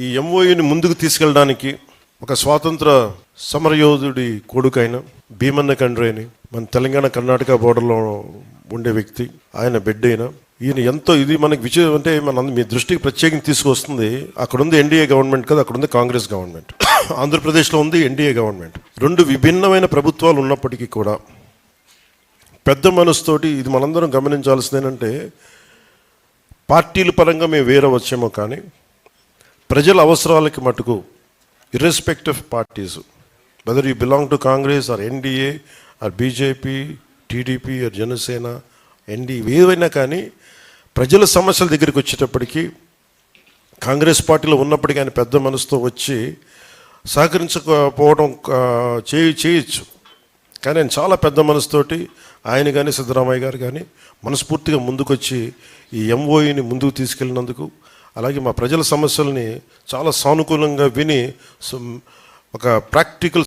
ఈ ఎంఓయూని ముందుకు తీసుకెళ్ళడానికి ఒక స్వాతంత్ర సమరయోధుడి కొడుకైన భీమన్న కండ్రేని మన తెలంగాణ కర్ణాటక బోర్డర్లో ఉండే వ్యక్తి, ఆయన బిడ్డ అయిన ఈయన ఎంతో ఇది మనకి విషయం అంటే మీ దృష్టికి ప్రత్యేకంగా తీసుకొస్తుంది. అక్కడ ఉంది ఎన్డీఏ గవర్నమెంట్ కదా, అక్కడ ఉంది కాంగ్రెస్ గవర్నమెంట్, ఆంధ్రప్రదేశ్లో ఉంది ఎన్డీఏ గవర్నమెంట్. రెండు విభిన్నమైన ప్రభుత్వాలు ఉన్నప్పటికీ కూడా పెద్ద మనసుతోటి ఇది మనందరం గమనించాల్సింది ఏంటంటే, పార్టీల పరంగా మేము వేరే వచ్చామో కానీ ప్రజల అవసరాలకి మటుకు irrespective parties, whether you belong to Congress or NDA or BJP, TDP or Janasena, NDA ఏవైనా కానీ ప్రజల సమస్యల దగ్గరికి వచ్చేటప్పటికి కాంగ్రెస్ పార్టీలో ఉన్నప్పటికీ ఆయన పెద్ద మనసుతో వచ్చి సహకరించకపోవడం చేయొచ్చు. కానీ ఆయన చాలా పెద్ద మనసుతోటి ఆయన కానీ సిద్ధరామయ్య గారు కానీ మనస్ఫూర్తిగా ముందుకొచ్చి ఈ ఎంఓయూని ముందుకు తీసుకెళ్ళినందుకు, అలాగే మా ప్రజల సమస్యల్ని చాలా సానుకూలంగా విని ఒక ప్రాక్టికల్